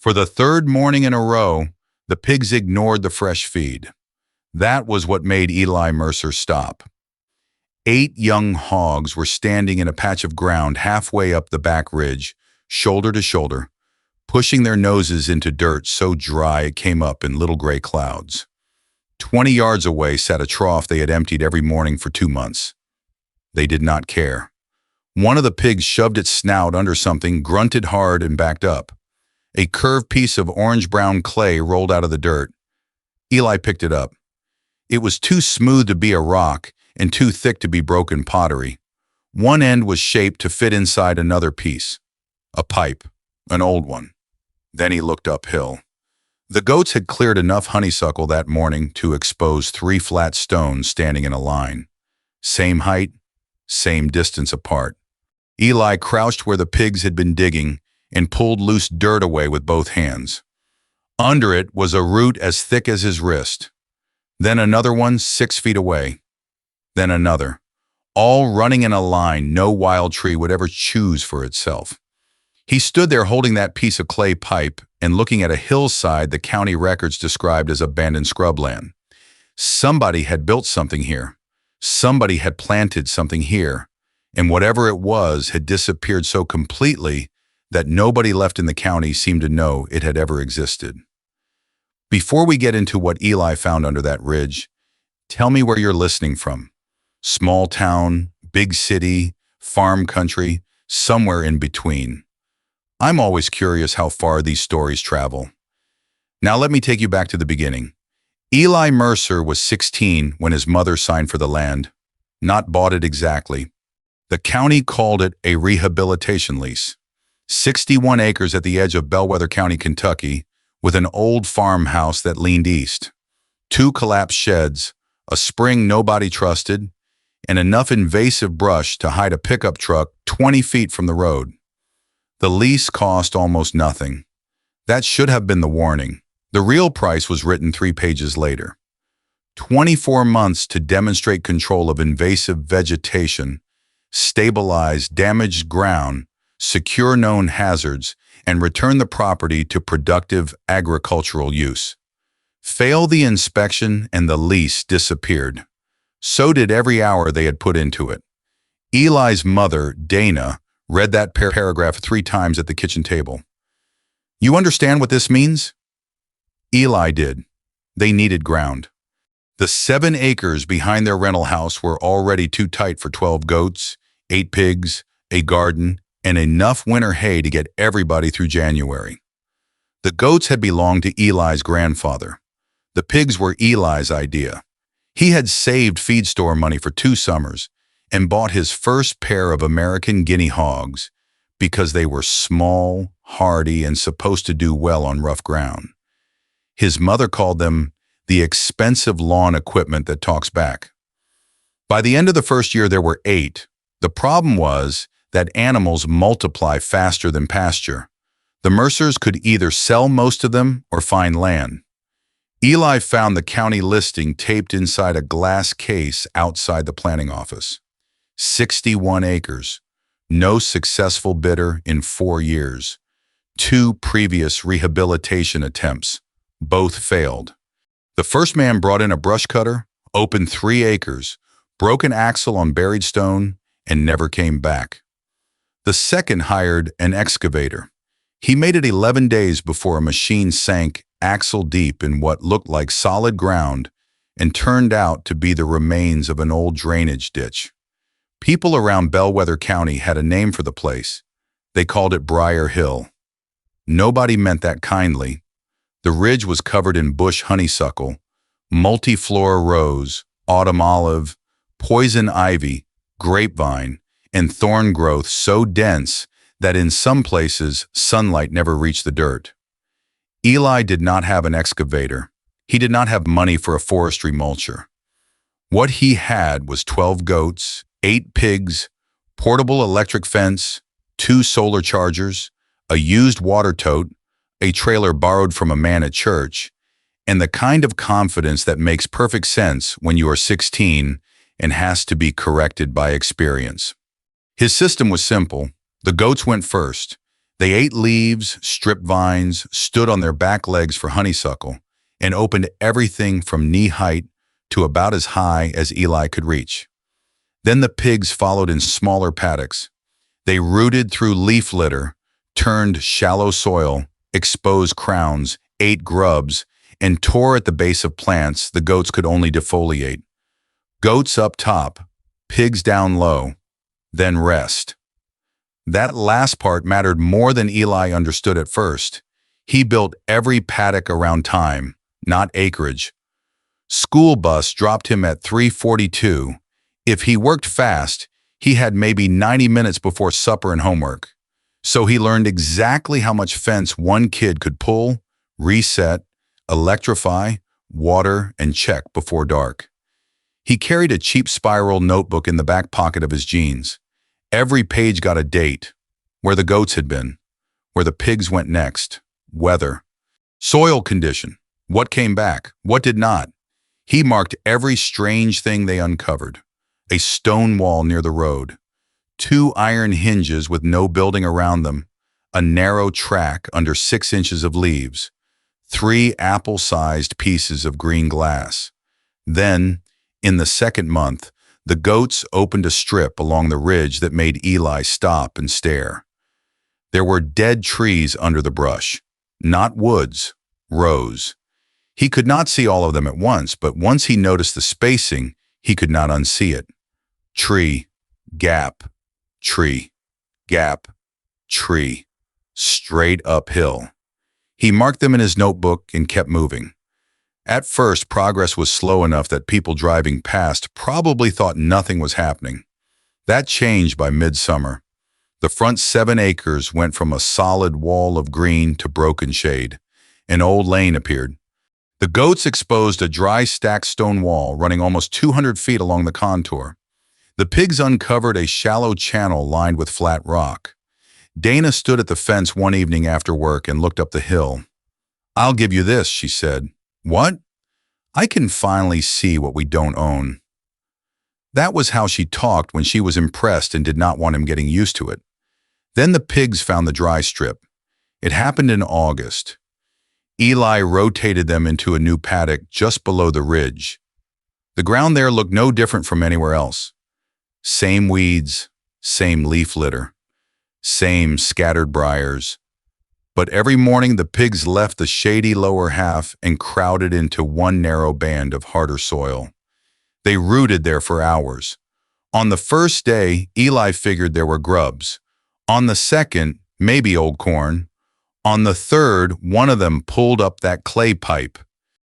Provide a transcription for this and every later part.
For the third morning in a row, the pigs ignored the fresh feed. That was what made Eli Mercer stop. 8 young hogs were standing in a patch of ground halfway up the back ridge, shoulder to shoulder, pushing their noses into dirt so dry it came up in little gray clouds. 20 yards away sat a trough they had emptied every morning for 2 months. They did not care. One of the pigs shoved its snout under something, grunted hard, and backed up. A curved piece of orange-brown clay rolled out of the dirt. Eli picked it up. It was too smooth to be a rock and too thick to be broken pottery. One end was shaped to fit inside another piece. A pipe, an old one. Then he looked uphill. The goats had cleared enough honeysuckle that morning to expose 3 flat stones standing in a line. Same height, same distance apart. Eli crouched where the pigs had been digging and pulled loose dirt away with both hands. Under it was a root as thick as his wrist. Then another one 6 feet away. Then another. All running in a line no wild tree would ever choose for itself. He stood there holding that piece of clay pipe and looking at a hillside the county records described as abandoned scrubland. Somebody had built something here. Somebody had planted something here. And whatever it was had disappeared so completely that nobody left in the county seemed to know it had ever existed. Before we get into what Eli found under that ridge, tell me where you're listening from. Small town, big city, farm country, somewhere in between. I'm always curious how far these stories travel. Now let me take you back to the beginning. Eli Mercer was 16 when his mother signed for the land. Not bought it exactly. The county called it a rehabilitation lease. 61 acres at the edge of Bellwether County, Kentucky, with an old farmhouse that leaned east. 2 collapsed sheds, a spring nobody trusted, and enough invasive brush to hide a pickup truck 20 feet from the road. The lease cost almost nothing. That should have been the warning. The real price was written 3 pages later. 24 months to demonstrate control of invasive vegetation, stabilize damaged ground, secure known hazards, and return the property to productive agricultural use. Fail the inspection and the lease disappeared. So did every hour they had put into it. Eli's mother, Dana, read that paragraph 3 times at the kitchen table. You understand what this means? Eli did. They needed ground. The 7 acres behind their rental house were already too tight for 12 goats, 8 pigs, a garden, and enough winter hay to get everybody through January. The goats had belonged to Eli's grandfather. The pigs were Eli's idea. He had saved feed store money for 2 summers and bought his first pair of American guinea hogs because they were small, hardy, and supposed to do well on rough ground. His mother called them the expensive lawn equipment that talks back. By the end of the first year, there were 8. The problem was that animals multiply faster than pasture. The Mercers could either sell most of them or find land. Eli found the county listing taped inside a glass case outside the planning office. 61 acres. No successful bidder in 4 years. 2 previous rehabilitation attempts. Both failed. The first man brought in a brush cutter, opened 3 acres, broke an axle on buried stone, and never came back. The second hired an excavator. He made it 11 days before a machine sank axle deep in what looked like solid ground and turned out to be the remains of an old drainage ditch. People around Bellwether County had a name for the place. They called it Brier Hill. Nobody meant that kindly. The ridge was covered in bush honeysuckle, multiflora rose, autumn olive, poison ivy, grapevine, and thorn growth so dense that in some places sunlight never reached the dirt. Eli did not have an excavator. He did not have money for a forestry mulcher. What he had was 12 goats, 8 pigs, portable electric fence, 2 solar chargers, a used water tote, a trailer borrowed from a man at church, and the kind of confidence that makes perfect sense when you are 16 and has to be corrected by experience. His system was simple. The goats went first. They ate leaves, stripped vines, stood on their back legs for honeysuckle, and opened everything from knee height to about as high as Eli could reach. Then the pigs followed in smaller paddocks. They rooted through leaf litter, turned shallow soil, exposed crowns, ate grubs, and tore at the base of plants the goats could only defoliate. Goats up top, pigs down low, then rest. That last part mattered more than Eli understood at first. He built every paddock around time, not acreage. School bus dropped him at 3:42. If he worked fast, he had maybe 90 minutes before supper and homework. So he learned exactly how much fence one kid could pull, reset, electrify, water, and check before dark. He carried a cheap spiral notebook in the back pocket of his jeans. Every page got a date, where the goats had been, where the pigs went next, weather, soil condition, what came back, what did not. He marked every strange thing they uncovered. A stone wall near the road, 2 iron hinges with no building around them, a narrow track under 6 inches of leaves, 3 apple-sized pieces of green glass. Then, in the second month, the goats opened a strip along the ridge that made Eli stop and stare. There were dead trees under the brush, not woods, rows. He could not see all of them at once, but once he noticed the spacing, he could not unsee it. Tree, gap, tree, gap, tree, straight uphill. He marked them in his notebook and kept moving. At first, progress was slow enough that people driving past probably thought nothing was happening. That changed by midsummer. The front 7 acres went from a solid wall of green to broken shade. An old lane appeared. The goats exposed a dry stacked stone wall running almost 200 feet along the contour. The pigs uncovered a shallow channel lined with flat rock. Dana stood at the fence one evening after work and looked up the hill. "I'll give you this," she said. "What?" "I can finally see what we don't own." That was how she talked when she was impressed and did not want him getting used to it. Then the pigs found the dry strip. It happened in August. Eli rotated them into a new paddock just below the ridge. The ground there looked no different from anywhere else. Same weeds, same leaf litter, same scattered briars. But every morning the pigs left the shady lower half and crowded into one narrow band of harder soil. They rooted there for hours. On the first day, Eli figured there were grubs. On the second, maybe old corn. On the third, one of them pulled up that clay pipe.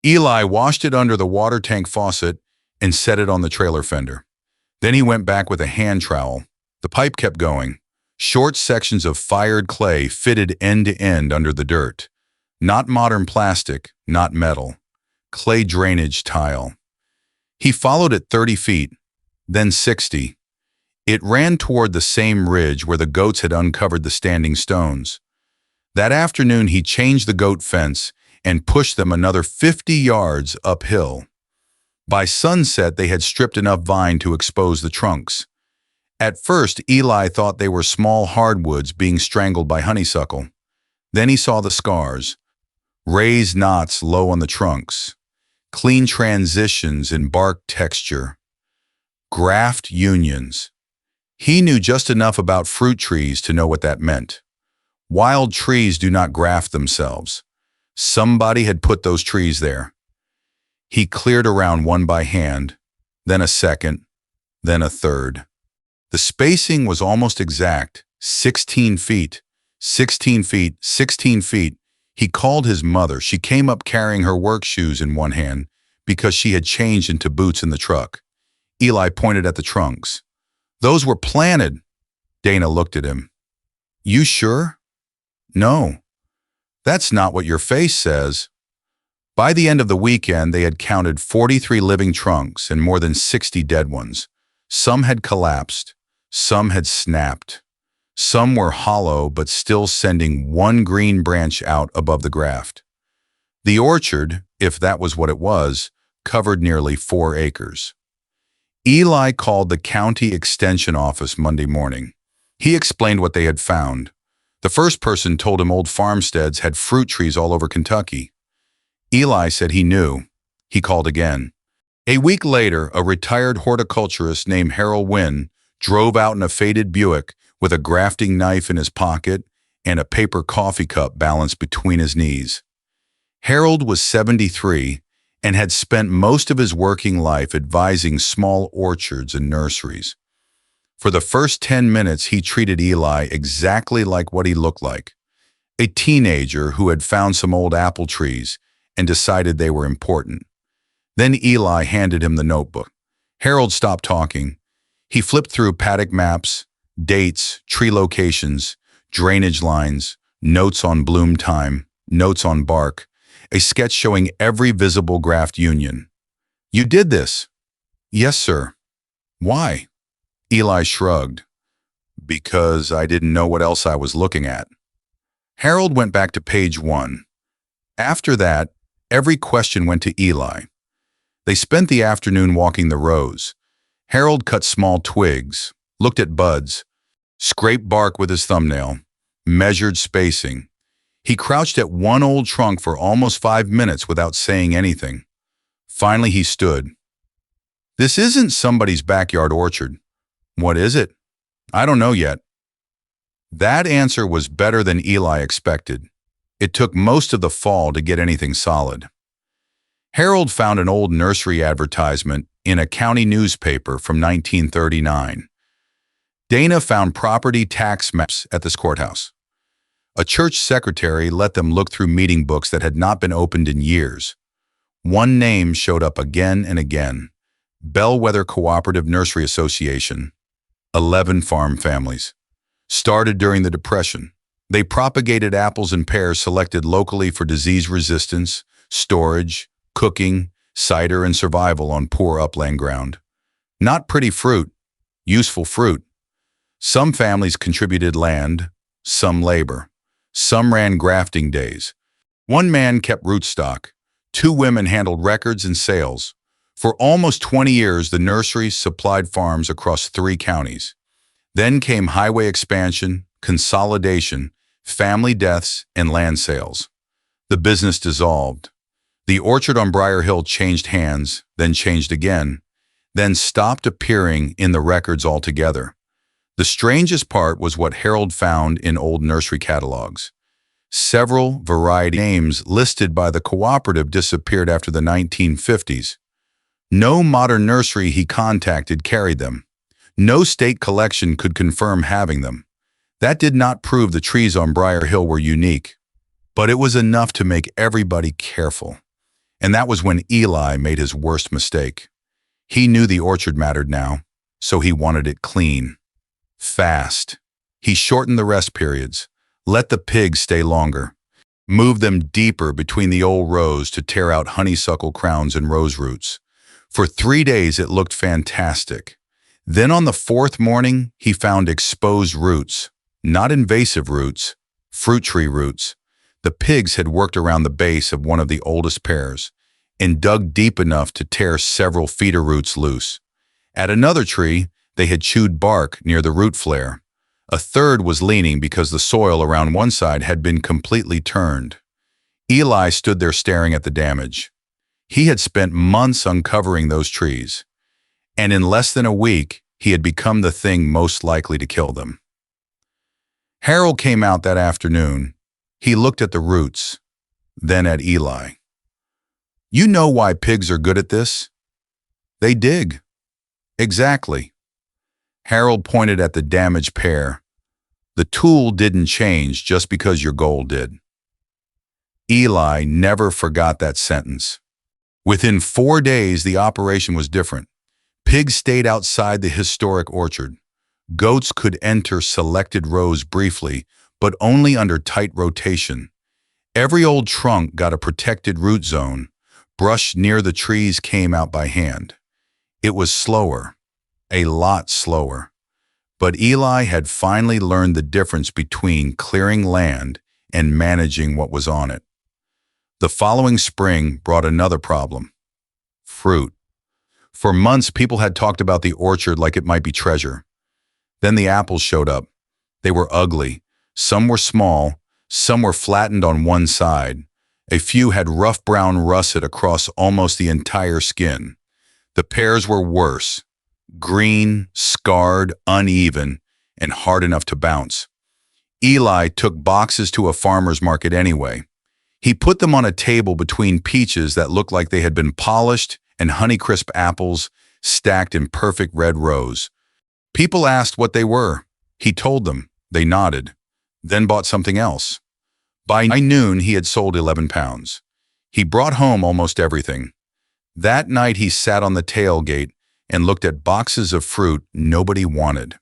Eli washed it under the water tank faucet and set it on the trailer fender. Then he went back with a hand trowel. The pipe kept going. Short sections of fired clay fitted end to end under the dirt. Not modern plastic, not metal. Clay drainage tile. He followed it 30 feet, then 60. It ran toward the same ridge where the goats had uncovered the standing stones. That afternoon he changed the goat fence and pushed them another 50 yards uphill. By sunset they had stripped enough vine to expose the trunks. At first Eli thought they were small hardwoods being strangled by honeysuckle. Then he saw the scars, raised knots low on the trunks, clean transitions in bark texture, graft unions. He knew just enough about fruit trees to know what that meant. Wild trees do not graft themselves. Somebody had put those trees there. He cleared around one by hand, then a second, then a third. The spacing was almost exact, 16 feet, 16 feet, 16 feet. He called his mother. She came up carrying her work shoes in one hand because she had changed into boots in the truck. Eli pointed at the trunks. "Those were planted." Dana looked at him. "You sure?" "No. That's not what your face says." By the end of the weekend, they had counted 43 living trunks and more than 60 dead ones. Some had collapsed. Some had snapped. Some were hollow but still sending one green branch out above the graft. The orchard, if that was what it was, covered nearly 4 acres. Eli called the county extension office Monday morning. He explained what they had found. The first person told him old farmsteads had fruit trees all over Kentucky. Eli said he knew. He called again. A week later, a retired horticulturist named Harold Wynn drove out in a faded Buick with a grafting knife in his pocket and a paper coffee cup balanced between his knees. Harold was 73 and had spent most of his working life advising small orchards and nurseries. For the first 10 minutes, he treated Eli exactly like what he looked like, a teenager who had found some old apple trees and decided they were important. Then Eli handed him the notebook. Harold stopped talking. He flipped through paddock maps, dates, tree locations, drainage lines, notes on bloom time, notes on bark, a sketch showing every visible graft union. "You did this?" "Yes, sir." "Why?" Eli shrugged. "Because I didn't know what else I was looking at." Harold went back to page 1. After that, every question went to Eli. They spent the afternoon walking the rows. Harold cut small twigs, looked at buds, scraped bark with his thumbnail, measured spacing. He crouched at one old trunk for almost 5 minutes without saying anything. Finally, he stood. "This isn't somebody's backyard orchard." "What is it?" "I don't know yet." That answer was better than Eli expected. It took most of the fall to get anything solid. Harold found an old nursery advertisement in a county newspaper from 1939. Dana found property tax maps at this courthouse. A church secretary let them look through meeting books that had not been opened in years. One name showed up again and again: Bellwether Cooperative Nursery Association. 11 farm families. Started during the Depression. They propagated apples and pears selected locally for disease resistance, storage, cooking, cider, and survival on poor upland ground. Not pretty fruit, useful fruit. Some families contributed land, some labor. Some ran grafting days. One man kept rootstock. 2 women handled records and sales. For almost 20 years, the nursery supplied farms across 3 counties. Then came highway expansion, consolidation, family deaths, and land sales. The business dissolved. The orchard on Brier Hill changed hands, then changed again, then stopped appearing in the records altogether. The strangest part was what Harold found in old nursery catalogs. Several variety names listed by the cooperative disappeared after the 1950s. No modern nursery he contacted carried them. No state collection could confirm having them. That did not prove the trees on Brier Hill were unique, but it was enough to make everybody careful. And that was when Eli made his worst mistake. He knew the orchard mattered now, so he wanted it clean. Fast. He shortened the rest periods, let the pigs stay longer, moved them deeper between the old rows to tear out honeysuckle crowns and rose roots. For 3 days it looked fantastic. Then on the 4th morning, he found exposed roots, not invasive roots, fruit tree roots. The pigs had worked around the base of one of the oldest pears and dug deep enough to tear several feeder roots loose. At another tree, they had chewed bark near the root flare. A third was leaning because the soil around one side had been completely turned. Eli stood there staring at the damage. He had spent months uncovering those trees, and in less than a week, he had become the thing most likely to kill them. Harold came out that afternoon. He looked at the roots, then at Eli. "You know why pigs are good at this? They dig." "Exactly." Harold pointed at the damaged pear. "The tool didn't change just because your goal did." Eli never forgot that sentence. Within 4 days, the operation was different. Pigs stayed outside the historic orchard. Goats could enter selected rows briefly, but only under tight rotation. Every old trunk got a protected root zone. Brush near the trees came out by hand. It was slower, a lot slower. But Eli had finally learned the difference between clearing land and managing what was on it. The following spring brought another problem: fruit. For months, people had talked about the orchard like it might be treasure. Then the apples showed up. They were ugly, Some were small, some were flattened on one side. A few had rough brown russet across almost the entire skin. The pears were worse, green, scarred, uneven, and hard enough to bounce. Eli took boxes to a farmer's market anyway. He put them on a table between peaches that looked like they had been polished and Honeycrisp apples stacked in perfect red rows. People asked what they were. He told them. They nodded, then bought something else. By noon, he had sold 11 pounds. He brought home almost everything. That night, he sat on the tailgate and looked at boxes of fruit nobody wanted.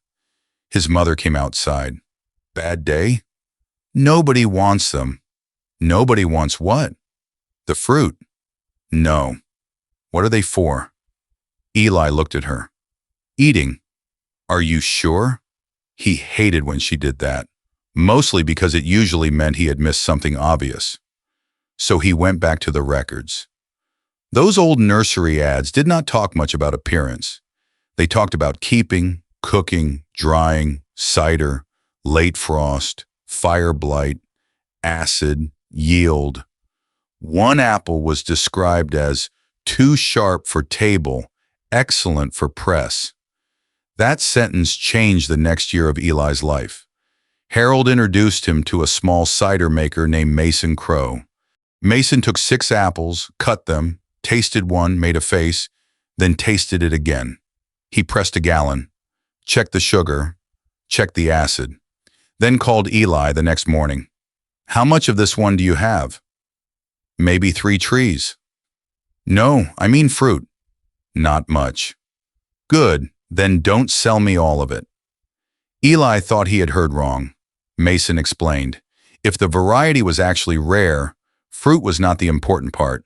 His mother came outside. Bad day? Nobody wants them. Nobody wants what? The fruit. No. What are they for? Eli looked at her. Eating. Are you sure? He hated when she did that, mostly because it usually meant he had missed something obvious. So he went back to the records. Those old nursery ads did not talk much about appearance. They talked about keeping, cooking, drying, cider, late frost, fire blight, acid, yield. One apple was described as too sharp for table, excellent for press. That sentence changed the next year of Eli's life. Harold introduced him to a small cider maker named Mason Crow. Mason took 6 apples, cut them, tasted one, made a face, then tasted it again. He pressed a gallon, checked the sugar, checked the acid, then called Eli the next morning. How much of this one do you have? Maybe 3 trees. No, I mean fruit. Not much. Good, then don't sell me all of it. Eli thought he had heard wrong. Mason explained. If the variety was actually rare, fruit was not the important part.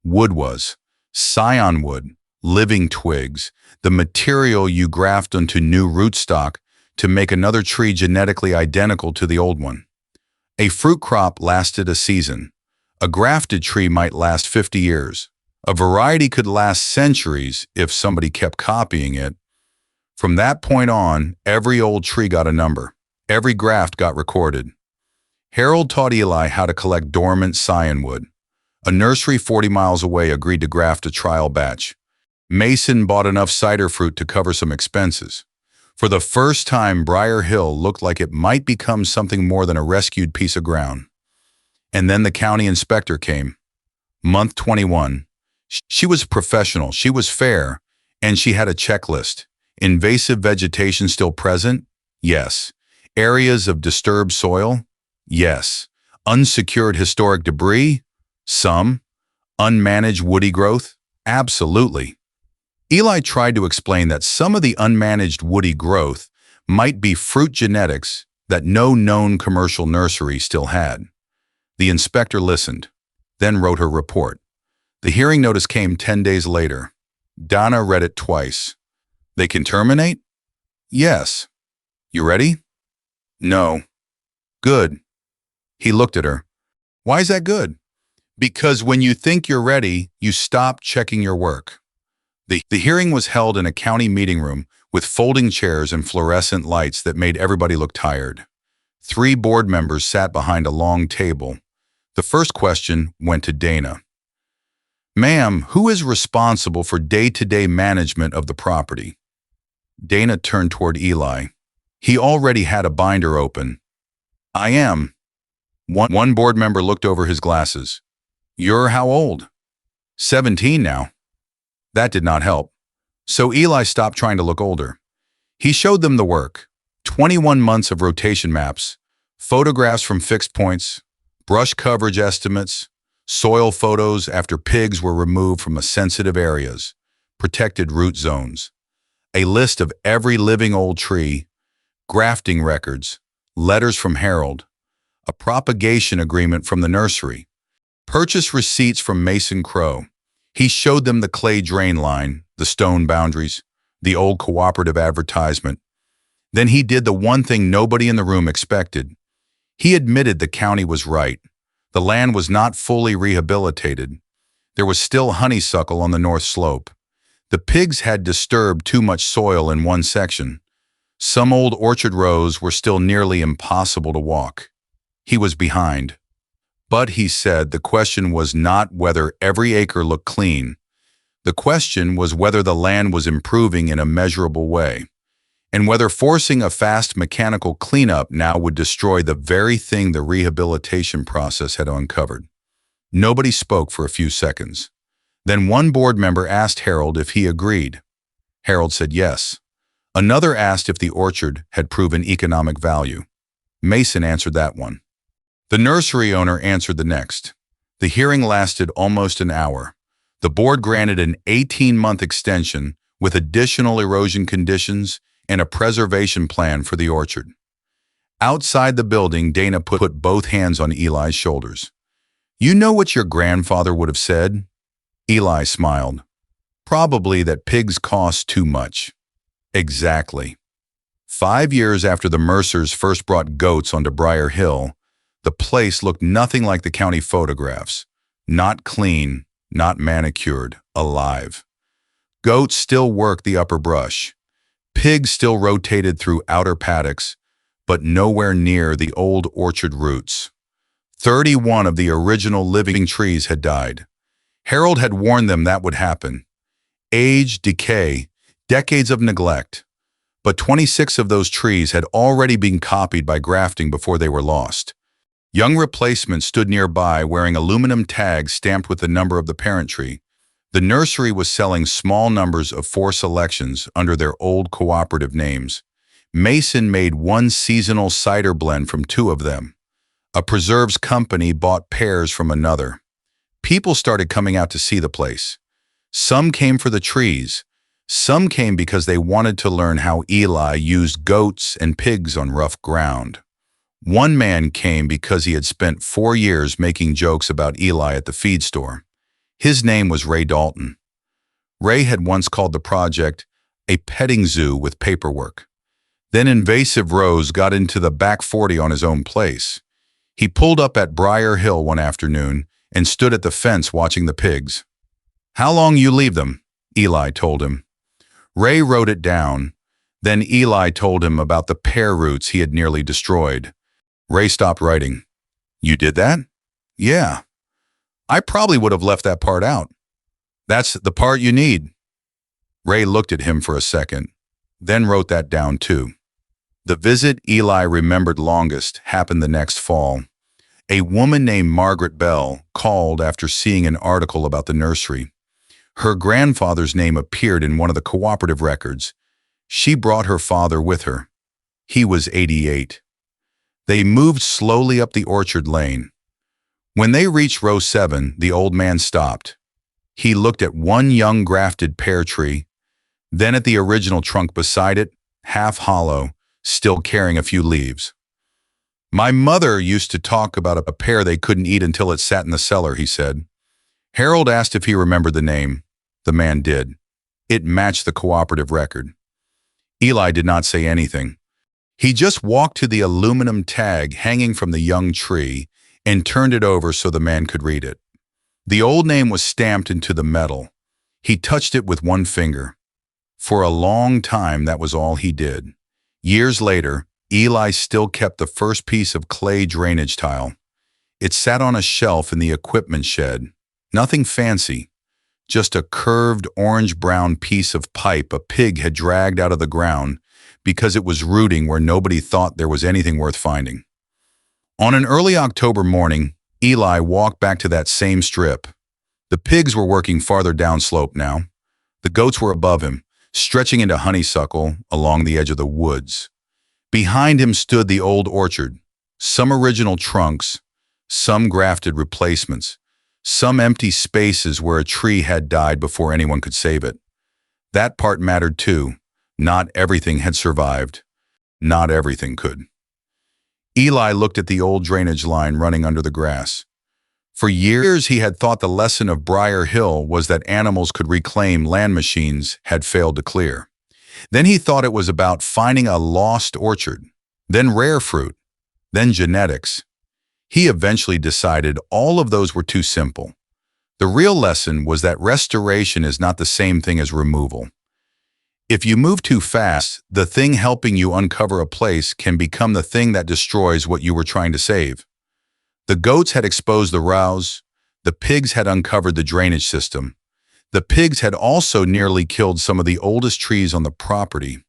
Wood was. Scion wood, living twigs, the material you graft onto new rootstock to make another tree genetically identical to the old one. A fruit crop lasted a season. A grafted tree might last 50 years. A variety could last centuries if somebody kept copying it. From that point on, every old tree got a number. Every graft got recorded. Harold taught Eli how to collect dormant scion wood. A nursery 40 miles away agreed to graft a trial batch. Mason bought enough cider fruit to cover some expenses. For the first time, Brier Hill looked like it might become something more than a rescued piece of ground. And then the county inspector came. Month 21. She was professional, she was fair, and she had a checklist. Invasive vegetation still present? Yes. Areas of disturbed soil? Yes. Unsecured historic debris? Some. Unmanaged woody growth? Absolutely. Eli tried to explain that some of the unmanaged woody growth might be fruit genetics that no known commercial nursery still had. The inspector listened, then wrote her report. The hearing notice came 10 days later. Donna read it twice. They can terminate? Yes. You ready? No. Good. He looked at her. Why is that good? Because when you think you're ready, you stop checking your work. The hearing was held in a county meeting room with folding chairs and fluorescent lights that made everybody look tired. 3 board members sat behind a long table. The first question went to Dana. Ma'am, who is responsible for day-to-day management of the property? Dana turned toward Eli. He already had a binder open. I am. One board member looked over his glasses. You're how old? 17 now. That did not help. So Eli stopped trying to look older. He showed them the work. 21 months of rotation maps, photographs from fixed points, brush coverage estimates, soil photos after pigs were removed from sensitive areas, protected root zones, a list of every living old tree, grafting records, letters from Harold, a propagation agreement from the nursery, purchase receipts from Mason Crow. He showed them the clay drain line, the stone boundaries, the old cooperative advertisement. Then he did the one thing nobody in the room expected. He admitted the county was right. The land was not fully rehabilitated. There was still honeysuckle on the north slope. The pigs had disturbed too much soil in one section. Some old orchard rows were still nearly impossible to walk. He was behind. But, he said, the question was not whether every acre looked clean. The question was whether the land was improving in a measurable way, and whether forcing a fast mechanical cleanup now would destroy the very thing the rehabilitation process had uncovered. Nobody spoke for a few seconds. Then one board member asked Harold if he agreed. Harold said yes. Another asked if the orchard had proven economic value. Mason answered that one. The nursery owner answered the next. The hearing lasted almost an hour. The board granted an 18-month extension with additional erosion conditions and a preservation plan for the orchard. Outside the building, Dana put both hands on Eli's shoulders. "You know what your grandfather would have said?" Eli smiled. "Probably that pigs cost too much." Exactly. 5 years after the Mercers first brought goats onto Brier Hill, the place looked nothing like the county photographs. Not clean, not manicured, alive. Goats still worked the upper brush. Pigs still rotated through outer paddocks, but nowhere near the old orchard roots. 31 of the original living trees had died. Harold had warned them that would happen. Age, decay, decades of neglect. But 26 of those trees had already been copied by grafting before they were lost. Young replacements stood nearby wearing aluminum tags stamped with the number of the parent tree. The nursery was selling small numbers of 4 selections under their old cooperative names. Mason made one seasonal cider blend from 2 of them. A preserves company bought pears from another. People started coming out to see the place. Some came for the trees. Some came because they wanted to learn how Eli used goats and pigs on rough ground. One man came because he had spent 4 years making jokes about Eli at the feed store. His name was Ray Dalton. Ray had once called the project a petting zoo with paperwork. Then Invasive Rose got into the back 40 on his own place. He pulled up at Brier Hill one afternoon and stood at the fence watching the pigs. "How long you leave them?" Eli told him. Ray wrote it down. Then Eli told him about the pear roots he had nearly destroyed. Ray stopped writing. "You did that?" "Yeah. I probably would have left that part out." "That's the part you need." Ray looked at him for a second, then wrote that down too. The visit Eli remembered longest happened the next fall. A woman named Margaret Bell called after seeing an article about the nursery. Her grandfather's name appeared in one of the cooperative records. She brought her father with her. He was 88. They moved slowly up the orchard lane. When they reached row 7, the old man stopped. He looked at one young grafted pear tree, then at the original trunk beside it, half hollow, still carrying a few leaves. "My mother used to talk about a pear they couldn't eat until it sat in the cellar," he said. Harold asked if he remembered the name. The man did. It matched the cooperative record. Eli did not say anything. He just walked to the aluminum tag hanging from the young tree and turned it over so the man could read it. The old name was stamped into the metal. He touched it with one finger. For a long time, that was all he did. Years later, Eli still kept the first piece of clay drainage tile. It sat on a shelf in the equipment shed. Nothing fancy, just a curved orange-brown piece of pipe a pig had dragged out of the ground because it was rooting where nobody thought there was anything worth finding. On an early October morning, Eli walked back to that same strip. The pigs were working farther downslope now. The goats were above him, stretching into honeysuckle along the edge of the woods. Behind him stood the old orchard, some original trunks, some grafted replacements, some empty spaces where a tree had died before anyone could save it. That part mattered too. Not everything had survived. Not everything could. Eli looked at the old drainage line running under the grass. For years he had thought the lesson of Brier Hill was that animals could reclaim land machines had failed to clear. Then he thought it was about finding a lost orchard, then rare fruit, then genetics. He eventually decided all of those were too simple. The real lesson was that restoration is not the same thing as removal. If you move too fast, the thing helping you uncover a place can become the thing that destroys what you were trying to save. The goats had exposed the rows. The pigs had uncovered the drainage system. The pigs had also nearly killed some of the oldest trees on the property.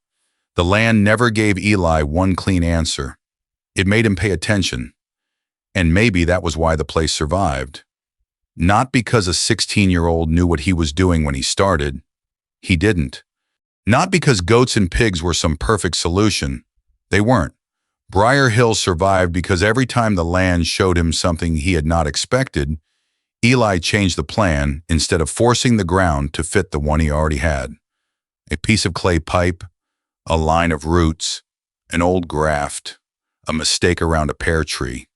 The land never gave Eli one clean answer. It made him pay attention. And maybe that was why the place survived. Not because a 16-year-old knew what he was doing when he started. He didn't. Not because goats and pigs were some perfect solution. They weren't. Brier Hill survived because every time the land showed him something he had not expected, Eli changed the plan instead of forcing the ground to fit the one he already had. A piece of clay pipe, a line of roots, an old graft, a mistake around a pear tree,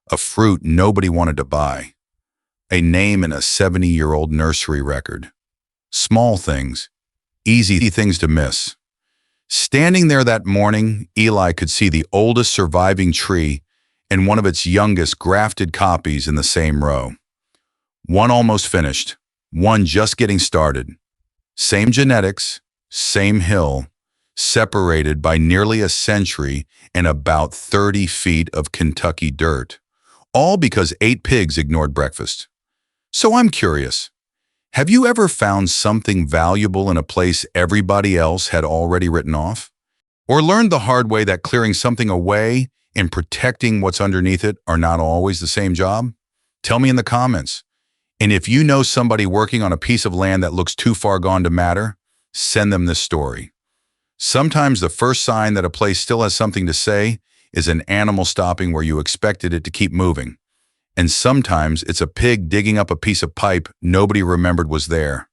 a fruit nobody wanted to buy, a name in a 70-year-old nursery record. Small things, easy things to miss. Standing there that morning, Eli could see the oldest surviving tree and one of its youngest grafted copies in the same row. One almost finished, one just getting started. Same genetics, same hill, separated by nearly a century and about 30 feet of Kentucky dirt, all because 8 pigs ignored breakfast. So I'm curious, have you ever found something valuable in a place everybody else had already written off? Or learned the hard way that clearing something away and protecting what's underneath it are not always the same job? Tell me in the comments. And if you know somebody working on a piece of land that looks too far gone to matter, send them this story. Sometimes the first sign that a place still has something to say is an animal stopping where you expected it to keep moving. And sometimes it's a pig digging up a piece of pipe nobody remembered was there.